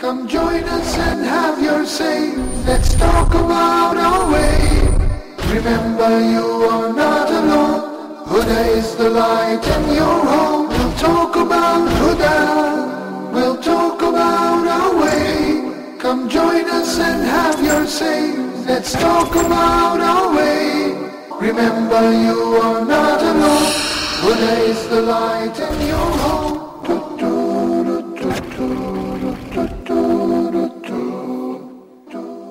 Come join us and have your say. Let's talk about our way. Remember, you are not alone. Huda is the light in your home. We'll talk about Huda. We'll talk about our way. Come join us and have your say. Let's talk about our way. Remember, you are not alone. Huda is the light in your home.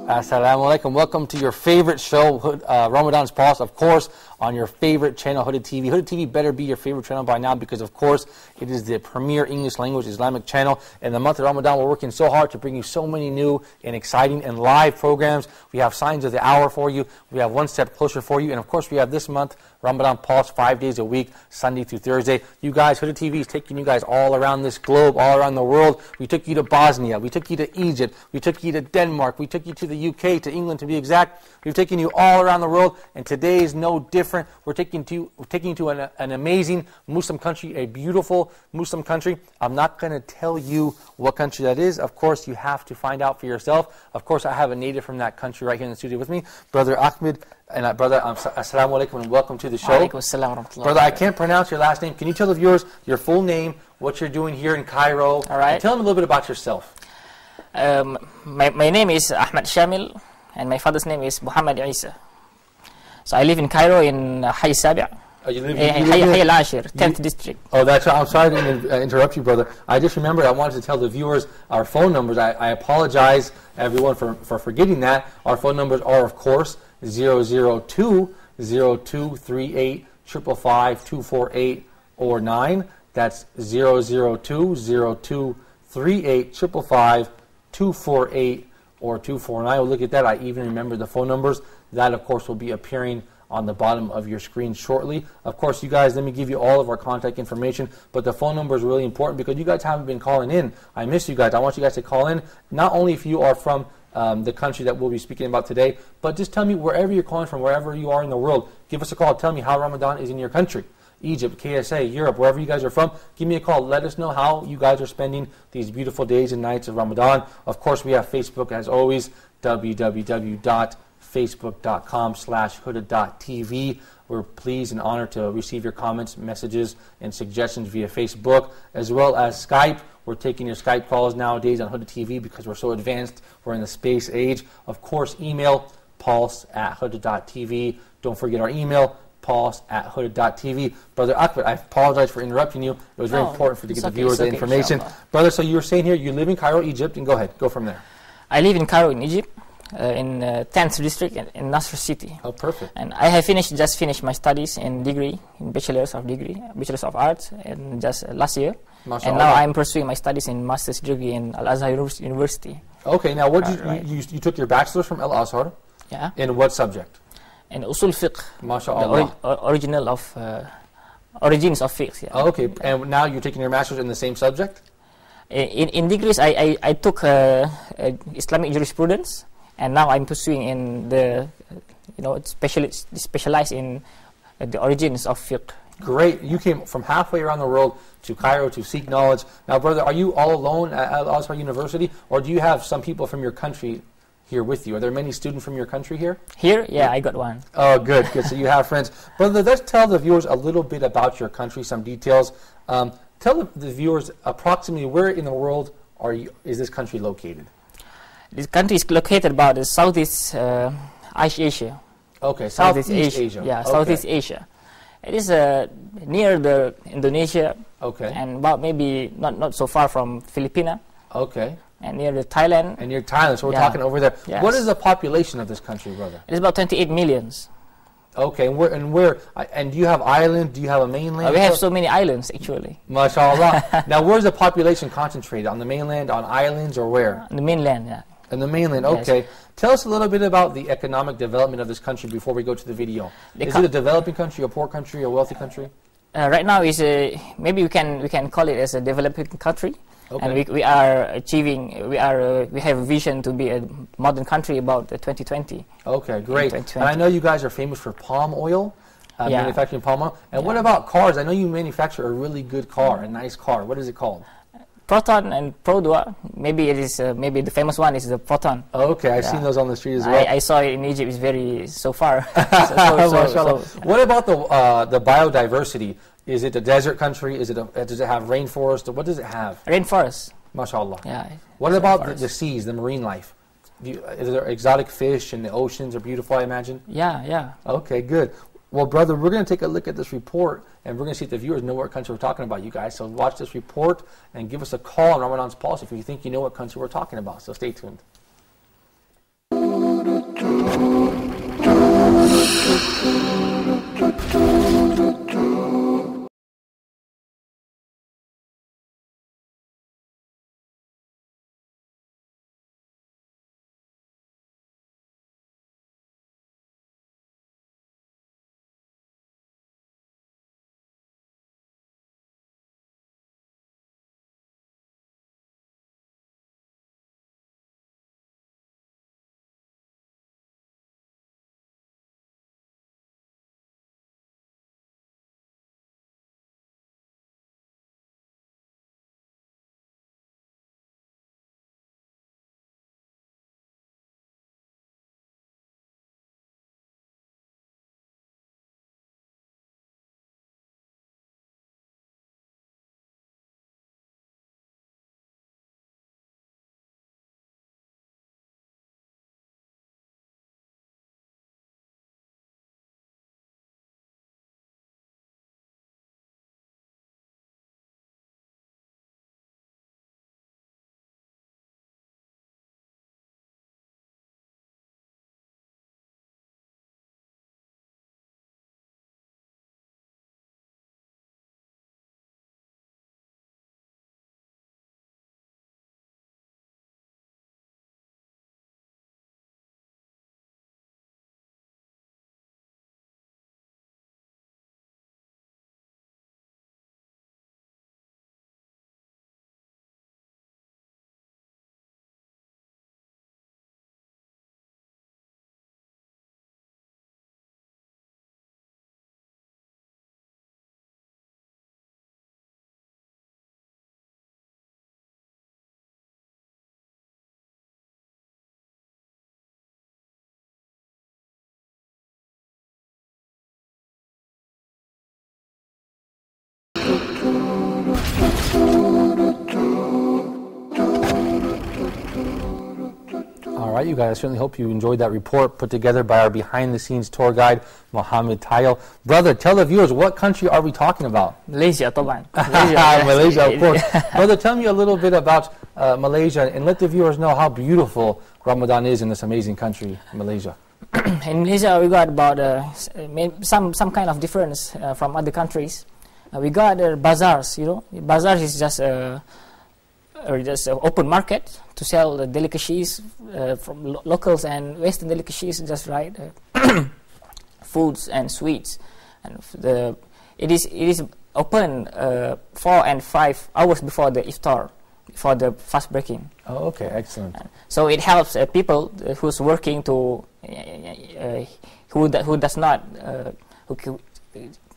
Assalamu alaikum. Welcome to your favorite show, Ramadan Pulse, of course, on your favorite channel, Huda TV. Huda TV better be your favorite channel by now because, of course, it is the premier English language Islamic channel. In the month of Ramadan, we're working so hard to bring you so many new and exciting and live programs. We have Signs of the Hour for you. We have One Step Closer for you. And, of course, we have this month, Ramadan Pulse, 5 days a week, Sunday through Thursday. You guys, Huda TV is taking you guys all around this globe, all around the world. We took you to Bosnia. We took you to Egypt. We took you to Denmark. We took you to the UK, to England to be exact. We've taken you all around the world, and today is no different. We're taking you to an amazing Muslim country, a beautiful Muslim country. I'm not going to tell you what country that is. Of course, you have to find out for yourself. Of course, I have a native from that country right here in the studio with me, Brother Ahmed. And brother, assalamu alaikum and welcome to the show. Alaikum assalam wa rahmatullah. Brother, I can't pronounce your last name. Can you tell the viewers your full name, what you're doing here in Cairo? All right. And tell them a little bit about yourself. My name is Ahmed Shamil, and my father's name is Muhammad Isa. So I live in Cairo in Hayy Sabi'. Hayy al-Ashir, 10th district. Oh, that's right. I'm sorry to interrupt you, brother. I just remembered I wanted to tell the viewers our phone numbers. I apologize, everyone, for forgetting that. Our phone numbers are, of course, 002-0238 555 248 or 9. That's 002-0238 555 248 or 249. We'll look at that. I even remember the phone numbers. That, of course, will be appearing on the bottom of your screen shortly. Of course, you guys, let me give you all of our contact information, but the phone number is really important because you guys haven't been calling in. I miss you guys. I want you guys to call in, not only if you are from the country that we'll be speaking about today, but just tell me wherever you're calling from, wherever you are in the world. Give us a call. Tell me how Ramadan is in your country. Egypt, KSA, Europe, wherever you guys are from, give me a call. Let us know how you guys are spending these beautiful days and nights of Ramadan. Of course, we have Facebook, as always, www.facebook.com/huda.tv. We're pleased and honored to receive your comments, messages, and suggestions via Facebook, as well as Skype. We're taking your Skype calls nowadays on Huda TV because we're so advanced. We're in the space age. Of course, email pulse@huda.tv. Don't forget our email, pulse@huda.tv. Brother Ahmed, I apologize for interrupting you. It was very important to get the viewers the information. Brother, so you were saying here you live in Cairo, Egypt, and go ahead, go from there. I live in Cairo in Egypt, in 10th district in Nasr city. Oh, perfect. And I have just finished my studies in degree, in Bachelor's of Arts, and just last year. And now I'm pursuing my studies in Master's degree in Al-Azhar University. Okay, now what you took your Bachelor's from Al-Azhar? Yeah. In what subject? In Usul Fiqh, MashaAllah. origins of fiqh. Yeah. Oh, okay, and now you're taking your Master's in the same subject? In degrees, I took Islamic jurisprudence, and now I'm pursuing in the, specialized in the origins of fiqh. Great. You came from halfway around the world to Cairo to seek knowledge. Now, brother, are you all alone at Al-Azhar University, or do you have some people from your country here with you? Are there many students from your country here? Here? Yeah, I got one. Oh, good, good. So you have friends. Brother, let's tell the viewers a little bit about your country, some details. Tell the viewers approximately where in the world is this country located? This country is located about the Southeast Asia. Okay, Southeast Asia. Yeah, okay. Southeast Asia. It is near the Indonesia. Okay. And about maybe not so far from Philippines. Okay. And near the Thailand. And near Thailand, so we're talking over there. Yes. What is the population of this country, brother? It's about 28 millions. Okay, and do you have islands? Do you have a mainland? We have so many islands, actually. MashaAllah. Now, where's the population concentrated? On the mainland, on islands, or where? On the mainland, yeah. On the mainland, okay. Yes. Tell us a little bit about the economic development of this country before we go to the video. Is it a developing country, a poor country, a wealthy country? Right now, maybe we can call it as a developing country. Okay. And we are achieving, we have a vision to be a modern country about 2020. Okay, great. And I know you guys are famous for palm oil, manufacturing palm oil. And what about cars? I know you manufacture a really good car, a nice car. What is it called? Proton and Pro Dua. Maybe it is. Maybe the famous one is the Proton. Oh, okay, I've seen those on the street as well. I saw it in Egypt. It's very so far. What about the biodiversity? Is it a desert country? Does it have rainforest? What does it have? Rainforest. MashaAllah. Yeah. What about the seas, the marine life? Is there exotic fish and the oceans are beautiful, I imagine? Yeah. Okay, good. Well, brother, we're going to take a look at this report, and we're going to see if the viewers know what country we're talking about, you guys. So watch this report and give us a call on Ramadan's Pulse if you think you know what country we're talking about. So stay tuned. All right, you guys, I certainly hope you enjoyed that report put together by our behind-the-scenes tour guide, Mohammed Tayo. Brother, tell the viewers, what country are we talking about? Malaysia, طبعا. Malaysia, of course. Brother, tell me a little bit about Malaysia and let the viewers know how beautiful Ramadan is in this amazing country, Malaysia. In Malaysia, we got about some kind of difference from other countries. We got bazaars, Bazaars is just an open market to sell the delicacies from locals and Western delicacies, just right, foods and sweets, and it is open 4 and 5 hours before the iftar, before the fast breaking. Oh, okay, excellent. So it helps people who's working to who does not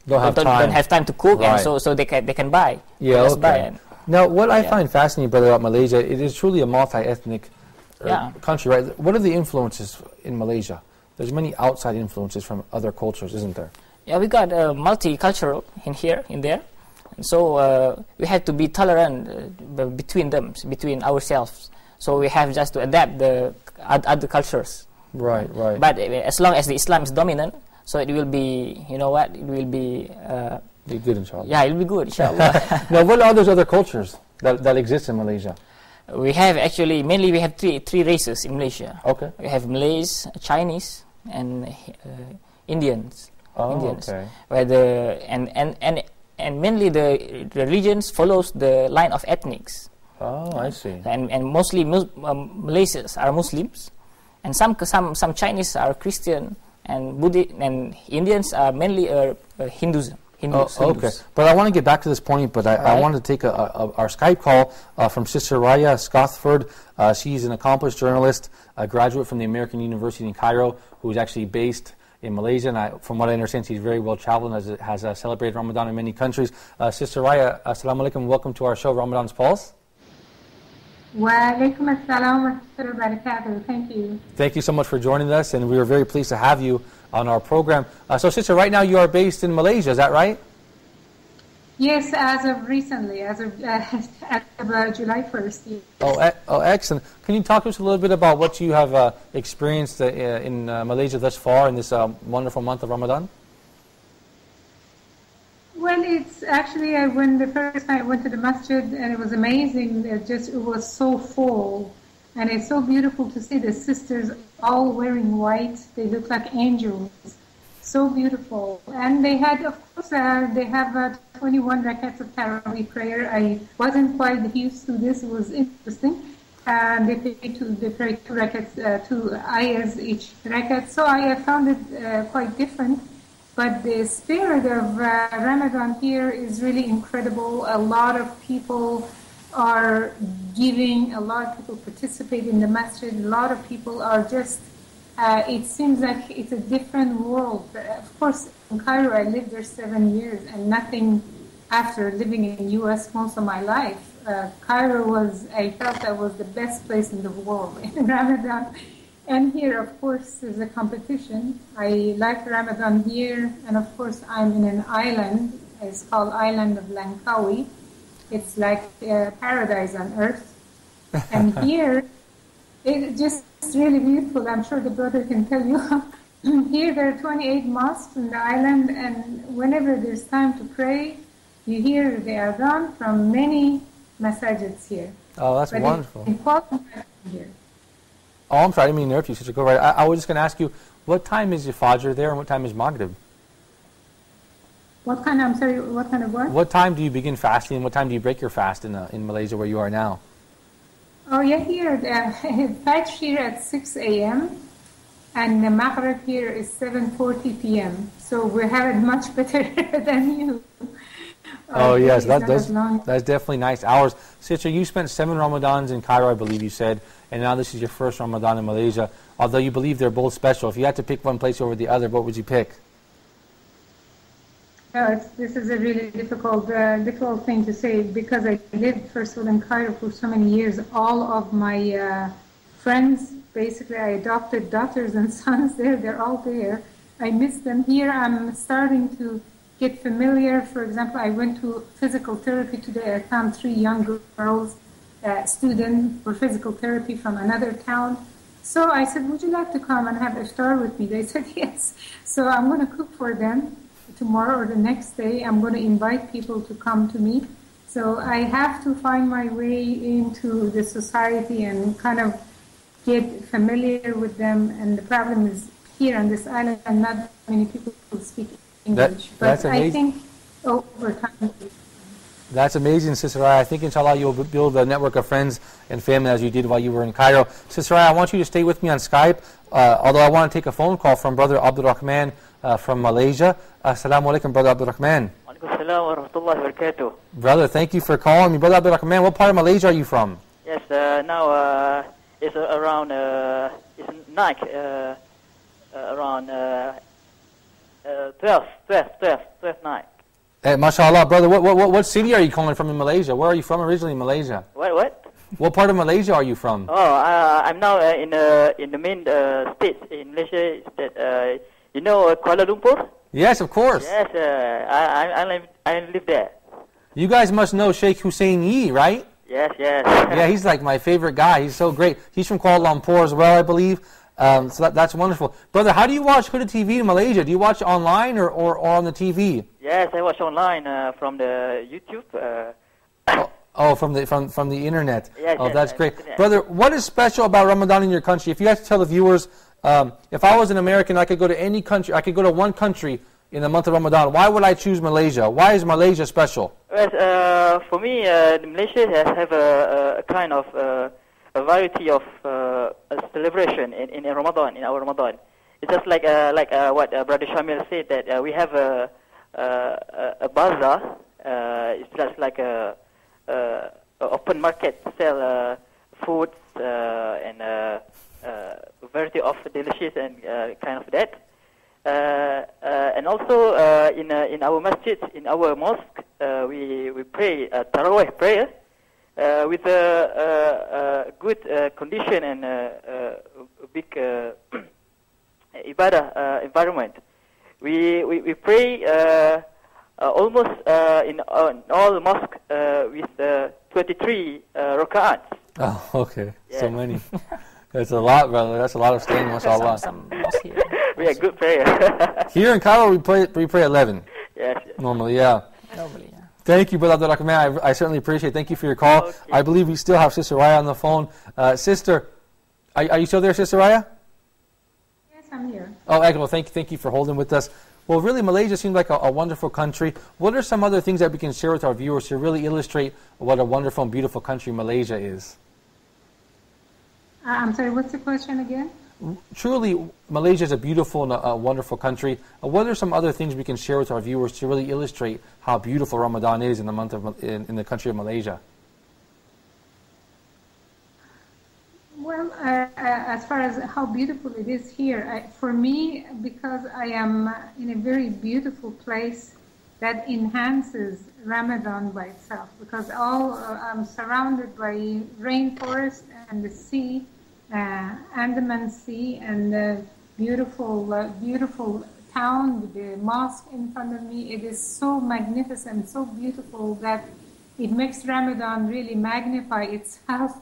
don't have time to cook, right. And so they can buy. Yeah, okay. Buy. Now, what I find fascinating, brother, about Malaysia, it is truly a multi-ethnic country, right? What are the influences in Malaysia? There's many outside influences from other cultures, isn't there? Yeah, we got multicultural in there. And so we have to be tolerant between between ourselves. So we have just to adapt the other cultures. Right. But as long as the Islam is dominant, so it will be, it will be... be good, inshallah. Yeah, it'll be good, inshallah. Now, what are those other cultures that exist in Malaysia? We have mainly we have three races in Malaysia. Okay. We have Malays, Chinese, and Indians. Oh, Indians. okay. Where and mainly the regions follows the line of ethnics. Oh, I see. And mostly Malays are Muslims, and some Chinese are Christian, and Buddhist, and Indians are mainly Hinduism. Okay. But I want to get back to this point, but I want to take our Skype call from Sister Raya Scothford. She's an accomplished journalist, a graduate from the American University in Cairo, who is actually based in Malaysia, and from what I understand, she's very well traveled and has celebrated Ramadan in many countries. Sister Raya, assalamu alaikum, welcome to our show, Ramadan's Pulse. Wa alaikum assalam wa rahmatullahi wa barakatuh. Thank you. Thank you so much for joining us, and we are very pleased to have you on our program. So, sister, right now you are based in Malaysia, is that right? Yes, as of recently, as of July 1st. Yes. Oh, excellent. Can you talk to us a little bit about what you have experienced in Malaysia thus far in this wonderful month of Ramadan? Well, it's actually, when the first time I went to the masjid, and it was amazing. It was so full, and it's so beautiful to see the sisters all wearing white. They look like angels. So beautiful. And they had, of course, they have 21 rakats of Tarawih prayer. I wasn't quite used to this. It was interesting. They pray two rakats, two ayahs each rakat. So I found it quite different. But the spirit of Ramadan here is really incredible. A lot of people are giving. A lot of people participate in the masjid. A lot of people are just... it seems like it's a different world. Of course, in Cairo, I lived there 7 years, and nothing after living in the U.S. most of my life. Cairo I felt that was the best place in the world in Ramadan. And here, of course, is a competition. I like Ramadan here, and of course, I'm in an island. It's called Island of Langkawi. It's like paradise on earth. And here, it's just really beautiful. I'm sure the brother can tell you. Here there are 28 mosques in the island, and whenever there's time to pray, you hear the adhan from many masajids here. Oh, that's wonderful. It's important here. Oh, I'm sorry, I didn't mean to interrupt you, sister. Go right. I was just going to ask you, what time is your Fajr there, and what time is Maghrib? What kind of what? What time do you begin fasting, and what time do you break your fast in Malaysia, where you are now? Oh, yeah, here, Fajr here at 6 a.m., and the Maghrib here is 7:40 p.m. So we have it much better than you. Oh, yes, that's definitely nice hours. Sister, you spent 7 Ramadans in Cairo, I believe you said, and now this is your first Ramadan in Malaysia. Although you believe they're both special, if you had to pick one place over the other, what would you pick? This is a really difficult thing to say, because I lived, first of all, in Cairo for so many years. All of my friends, basically, I adopted daughters and sons there. They're all there. I miss them. Here, I'm starting to get familiar. For example, I went to physical therapy today. I found 3 young girls, students for physical therapy from another town. So I said, would you like to come and have iftar with me? They said yes. So I'm going to cook for them. Tomorrow or the next day, I'm going to invite people to come to me. So I have to find my way into the society and kind of get familiar with them. And the problem is, here on this island, not many people speak English. But I think over time... That's amazing, Sister Raya. I think, inshallah, you'll build a network of friends and family as you did while you were in Cairo. Sister Raya, I want you to stay with me on Skype, although I want to take a phone call from Brother Abdul Rahman from Malaysia. Assalamu alaikum, Brother Abdul Rahman. Brother, thank you for calling me. Brother Abdul Rahman, what part of Malaysia are you from? Yes, now it's around, it's night, around 12 night. MashaAllah, brother, what city are you calling from in Malaysia? Where are you from originally in Malaysia? What? What part of Malaysia are you from? Oh, I'm now in the main state in Malaysia. That you know Kuala Lumpur? Yes, of course. Yes, I live there. You guys must know Sheikh Hussein Yi, right? Yes. Yeah, he's like my favorite guy. He's so great. He's from Kuala Lumpur as well, I believe. So that's wonderful. Brother, how do you watch Huda TV in Malaysia? Do you watch online or on the TV? Yes, I watch online from the YouTube. From the internet. Yes, that's great. Brother, what is special about Ramadan in your country? If you had to tell the viewers, if I was an American, I could go to any country. I could go to one country in the month of Ramadan. Why would I choose Malaysia? Why is Malaysia special? Well, for me, Malaysia have a kind of a variety of a celebration in Ramadan, in our Ramadan. It's just like what Brother Shamil said, that we have a bazaar. It's just like a open market to sell foods and variety of delicious and kind of that. And also in our masjid, in our mosque, we pray Tarawih prayer. with a good condition and a big ibadah environment. We pray almost in all mosques with 23 rak'ats. Oh, okay. Yeah. So many. That's a lot, brother. That's a lot of staying, mashallah. Some mosque here. We are good prayer. Here in Cairo, we pray 11. Yes. Normally, yeah. Normally, yeah. Thank you, Brother Abdul Rahman. I certainly appreciate it. Thank you for your call. Okay. I believe we still have Sister Raya on the phone. Sister, are you still there, Sister Raya? Yes, I'm here. Oh, excellent. Thank you for holding with us. Well, really, Malaysia seems like a wonderful country. What are some other things that we can share with our viewers to really illustrate what a wonderful and beautiful country Malaysia is? I'm sorry, what's the question again? Truly, Malaysia is a beautiful and a wonderful country. What are some other things we can share with our viewers to really illustrate how beautiful Ramadan is in the month of in the country of Malaysia? Well, as far as how beautiful it is here, for me, because I am in a very beautiful place, that enhances Ramadan by itself. Because I'm surrounded by rainforest and the sea, Andaman Sea, and the beautiful town with the mosque in front of me. It is so magnificent, so beautiful that it makes Ramadan really magnify itself.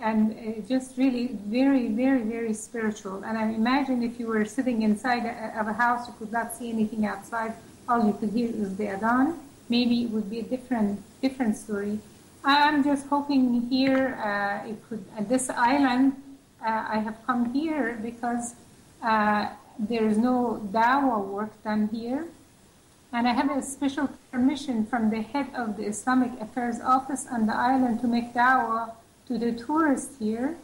And just really very, very, very spiritual. And I imagine if you were sitting inside of a house, you could not see anything outside. All you could hear is the adhan. Maybe it would be a different story. I'm just hoping here, at this island, I have come here because there is no dawah work done here. And I have a special permission from the head of the Islamic Affairs Office on the island to make dawah to the tourists here.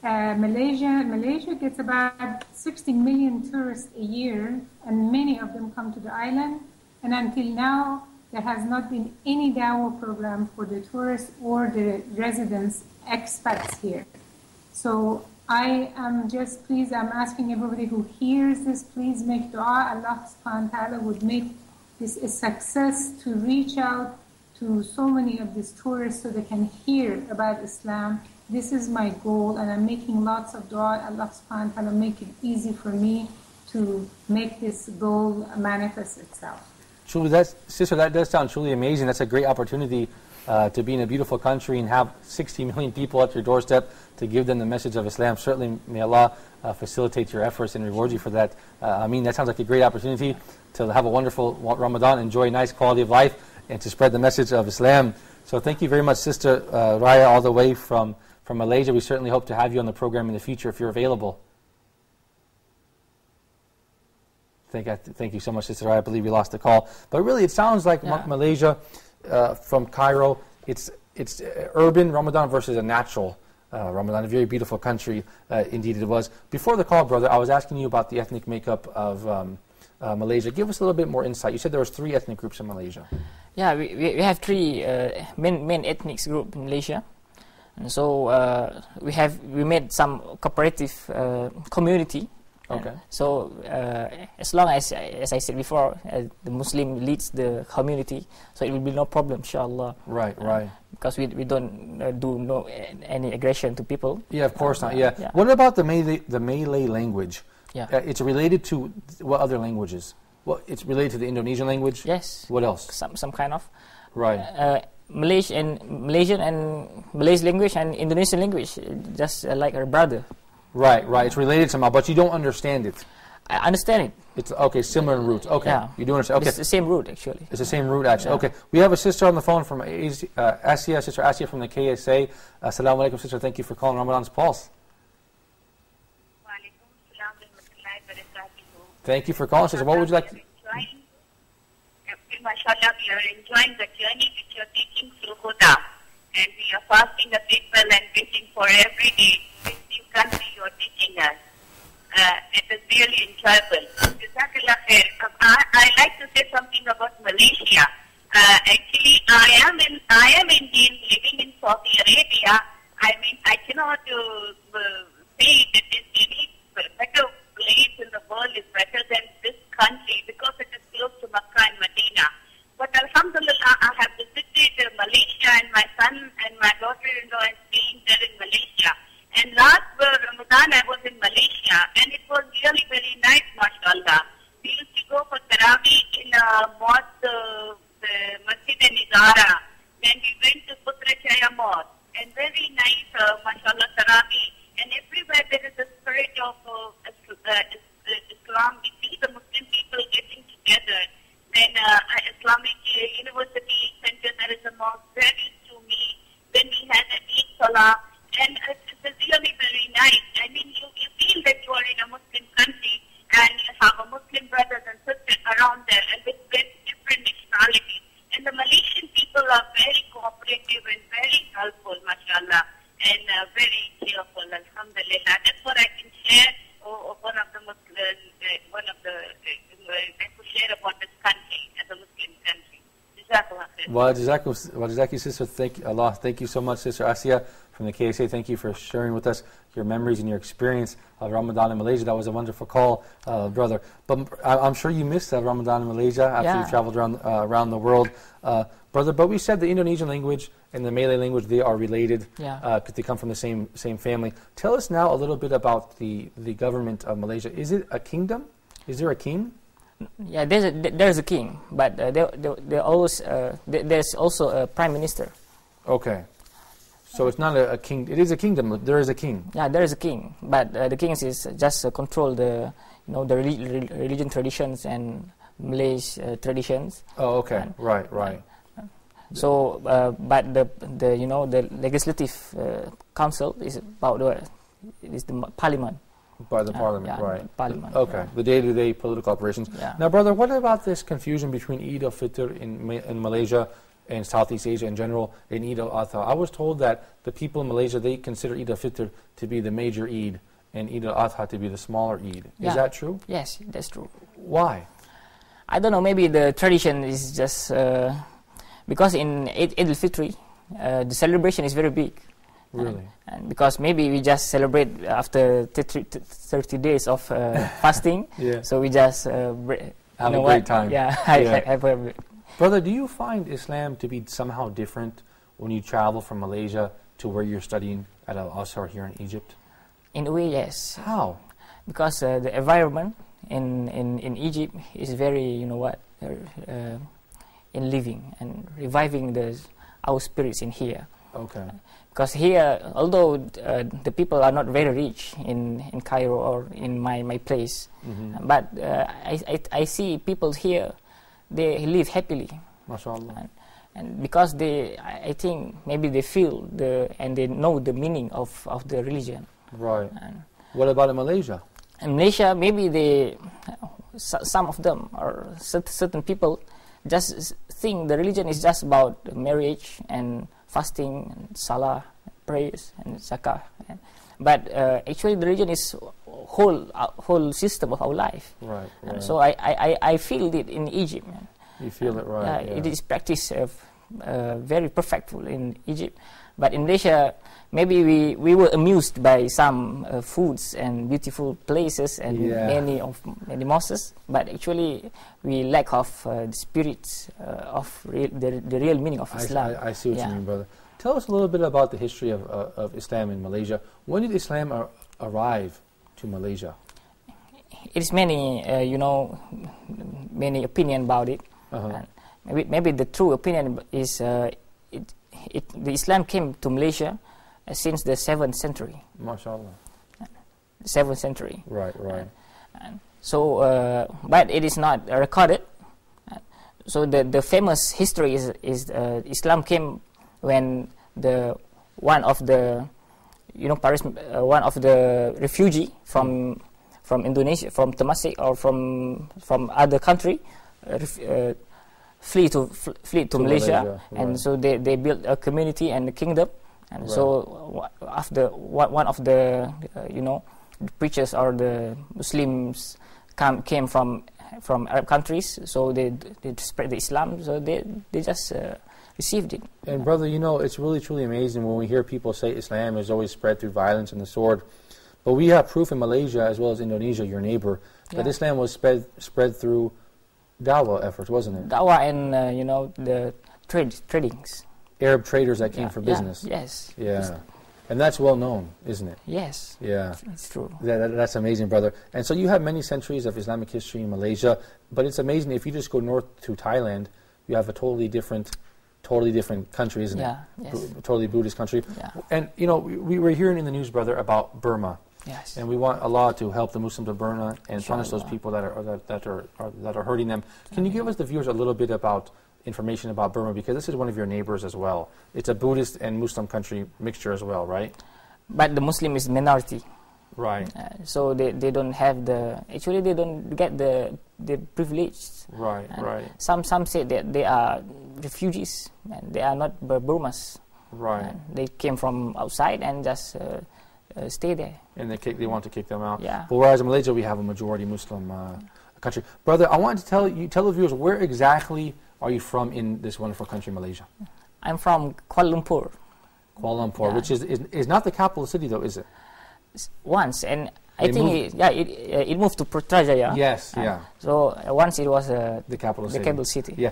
Malaysia gets about 60 million tourists a year, and many of them come to the island. And until now, there has not been any dawah program for the tourists or the residents, expats here. So I am just pleased, I'm asking everybody who hears this, please make dua. Allah subhanahu wa ta'ala would make this a success to reach out to so many of these tourists so they can hear about Islam. This is my goal, and I'm making lots of dua. Allah subhanahu wa ta'ala make it easy for me to make this goal manifest itself. Truly, Sister, that does sound truly amazing. That's a great opportunity to be in a beautiful country and have 60 million people at your doorstep to give them the message of Islam. Certainly, may Allah facilitate your efforts and reward you for that. That sounds like a great opportunity to have a wonderful Ramadan, enjoy a nice quality of life, and to spread the message of Islam. So thank you very much, Sister Raya, all the way from Malaysia. We certainly hope to have you on the program in the future if you're available. Thank you so much, Sister Raya. I believe we lost the call. But really, it sounds like Malaysia, from Cairo, it's urban Ramadan versus a natural Ramadan, a very beautiful country, indeed it was. Before the call, brother, I was asking you about the ethnic makeup of Malaysia. Give us a little bit more insight. You said there was 3 ethnic groups in Malaysia. Yeah, we have 3 main ethnic groups in Malaysia. And so we made some cooperative community. Okay. So as long as I said before, the Muslim leads the community, so it will be no problem, inshallah. Right. Because we don't do any aggression to people. Yeah, of course not. Yeah. What about the Malay language? Yeah. It's related to what other languages? Well, it's related to the Indonesian language. Yes. What else? Some kind of. Right. Malaysian and Malaysian language and Indonesian language, just like our brother. Right. It's related somehow, but you don't understand it. I understand it. It's okay, similar in roots. Okay, yeah. You do understand. Okay, it's the same root actually. It's the same root actually. Yeah. Okay, we have a sister on the phone from Asia, Sister Asia from the KSA. Assalamu alaikum, sister. Thank you for calling Ramadan's Pulse. Thank you for calling, sister. What would you like? Mashallah, we are enjoying the journey which you are taking through Huda, and we are fasting the people and waiting for every day. This new country you are teaching us. It is really enjoyable. I like to say something about Malaysia. Actually, I am Indian living in Saudi Arabia. I mean, I cannot say that any better place in the world is better than this country because it is close to Makkah and Medina. But Alhamdulillah, I have visited Malaysia, and my son and my daughter And last Ramadan I was in Malaysia, and it was really very nice, mashallah. We used to go for Tarawih in a mosque, the Masjid Nizara. Then we went to Putrajaya Mosque, and very nice, mashallah, Tarawih. And everywhere there is a spirit of Islam. We see the Muslim people getting together. Then Islamic University Center, there is a mosque where we used to meet. Then we had an Eid Salah, and it's really very nice. I mean, you feel that you are in a Muslim country, and you have a Muslim brothers and sisters around there, and with different nationalities. And the Malaysian people are very cooperative and very helpful, mashallah, and very cheerful, alhamdulillah. That's what I can share. One of the I could share about this country as a Muslim country. Jazakallah khair. Well, Jazaki, sister. Thank you so much, Sister Asia from the KSA. Thank you for sharing with us your memories and your experience of Ramadan in Malaysia. That was a wonderful call, brother. But I'm sure you missed Ramadan in Malaysia after you traveled around the world, brother. But we said the Indonesian language and the Malay language, they are related because they come from the same family. Tell us now a little bit about the government of Malaysia. Is it a kingdom? Is there a king? Yeah, there's a king, but there's also a prime minister. Okay. So it's not a king. It is a kingdom. There is a king. Yeah, there is a king, but the king is just control the religion traditions and Malay's traditions. Oh, okay. Right. So, but the legislative council is about the parliament. By the parliament, right. Parliament. Okay, the day-to-day political operations. Yeah. Now, brother, what about this confusion between Eid al-Fitr in Malaysia and Southeast Asia in general and Eid al-Adha? I was told that the people in Malaysia, they consider Eid al-Fitr to be the major Eid and Eid al-Adha to be the smaller Eid. Is that true? Yes, that's true. Why? I don't know, maybe the tradition is just because in Eid al-Fitr, the celebration is very big. Really? And because maybe we just celebrate after 30 days of fasting, so we just have a great time. Yeah, Brother, do you find Islam to be somehow different when you travel from Malaysia to where you're studying at Al-Azhar here in Egypt? In a way, yes. How? Because the environment in Egypt is very, in living and reviving our spirits in here. Okay. Because here, although the people are not very rich in Cairo or in my place, but I see people here, they live happily. MashaAllah. And because I think maybe they feel and they know the meaning of the religion. Right. And what about in Malaysia? In Malaysia, maybe some of them or certain people just think the religion is just about marriage and fasting, and salah, prayers, and zakah. But actually, the religion is whole system of our life. Right. So I feel it in Egypt. You feel it, right? Yeah, it is practiced very perfectly in Egypt. But in Malaysia, maybe we were amused by some foods and beautiful places and many mosques. But actually, we lack of the spirits of the real meaning of Islam. I see what you mean, brother. Tell us a little bit about the history of Islam in Malaysia. When did Islam arrive to Malaysia? It is many opinion about it. Maybe the true opinion is the Islam came to Malaysia since the 7th century. MashaAllah. 7th century. Right. So, but it is not recorded. So the famous history is Islam came when one of the refugee from Indonesia, from Temasek or from other country, flee to Malaysia, and so they built a community and a kingdom, and so after one of the preachers or the Muslims came from Arab countries, so they spread the Islam, so they just received it. And brother, it's really truly amazing when we hear people say Islam is always spread through violence and the sword, but we have proof in Malaysia as well as Indonesia, your neighbor, that Islam was spread through dawah efforts, wasn't it? Dawah and the tradings. Arab traders that came for business. Yes. Yeah. And that's well known, isn't it? Yes. Yeah. It's true. That's amazing, brother. And so you have many centuries of Islamic history in Malaysia, but it's amazing if you just go north to Thailand, you have a totally different country, isn't it? Yes. Totally Buddhist country. Yeah. And you know, we were hearing in the news, brother, about Burma. Yes. And we want Allah to help the Muslims of Burma and punish those Inshallah. people that are hurting them. Can you give us, the viewers, a little bit about information about Burma, because this is one of your neighbors as well. It's a Buddhist and Muslim country mixture as well, right? But the Muslim is minority. Right. So they don't have they don't get the privilege. Right, right. Some say that they are refugees and they are not Burmans. Right. And they came from outside and just stay there. And they want to kick them out. Yeah. But whereas in Malaysia we have a majority Muslim country. Brother, I wanted to tell the viewers, where exactly are you from in this wonderful country, Malaysia? I'm from Kuala Lumpur. Kuala Lumpur, Yeah. which is not the capital city though, is it? Once, and They I think it moved to Putrajaya. Yes, yeah. So once it was The capital city. capital city. Yeah.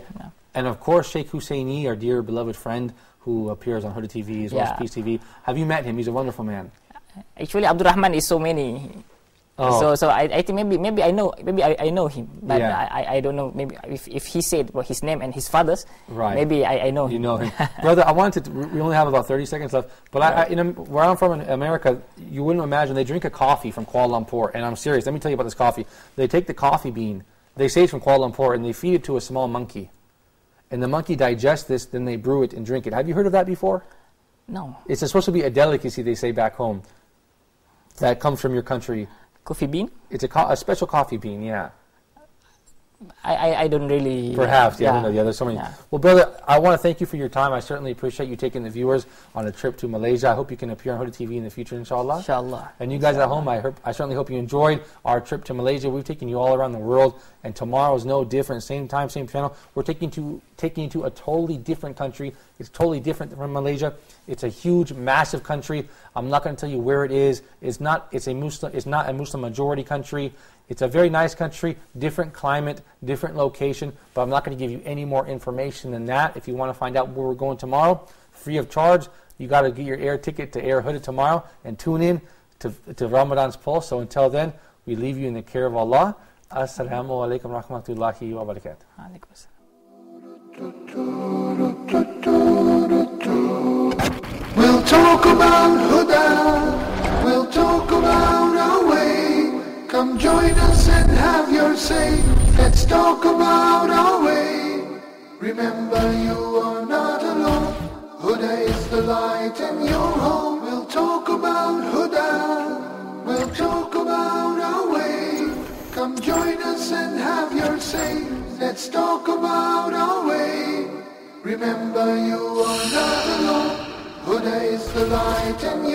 And of course, Sheikh Husseini, our dear beloved friend, who appears on Huda TV as well as Yeah. Peace TV. Have you met him? He's a wonderful man. Actually, Abdul Rahman is so many. Oh. So I think maybe I know him, but Yeah. I don't know, maybe if he said his name and his father's, Right. maybe I know him. You know him. Brother, I wanted to, we only have about 30 seconds left, but where I'm from in America, you wouldn't imagine, they drink a coffee from Kuala Lumpur, and I'm serious, let me tell you about this coffee. They take the coffee bean, they say it's from Kuala Lumpur, and they feed it to a small monkey. And the monkey digests this, then they brew it and drink it. Have you heard of that before? No. It's supposed to be a delicacy, they say back home, that comes from your country. Coffee bean? It's a special coffee bean, yeah. I don't really... Perhaps, yeah, I don't know. Yeah, there's so many. Yeah. Well, brother, I want to thank you for your time. I certainly appreciate you taking the viewers on a trip to Malaysia. I hope you can appear on Huda TV in the future, inshallah. Inshallah. And you guys at home, I certainly hope you enjoyed our trip to Malaysia. We've taken you all around the world, and tomorrow is no different. Same time, same channel. We're taking you to a totally different country. It's totally different from Malaysia. It's a huge, massive country. I'm not going to tell you where it is. It's not a Muslim majority country. It's a very nice country, different climate, different location, but I'm not going to give you any more information than that. If you want to find out where we're going tomorrow, free of charge, you got to get your air ticket to Air Huda tomorrow and tune in to Ramadan's Pulse. So until then, we leave you in the care of Allah. Assalamu alaikum rahmatullahi wa barakatuh. Alaikum assalam. We'll talk about Huda, we'll talk about our way. Come join us and have your say. Let's talk about our way. Remember, you are not alone. Huda is the light in your home. We'll talk about Huda, we'll talk about our way. Come join us and have your say. Let's talk about our way. Remember, you are not alone. Huda is the light in your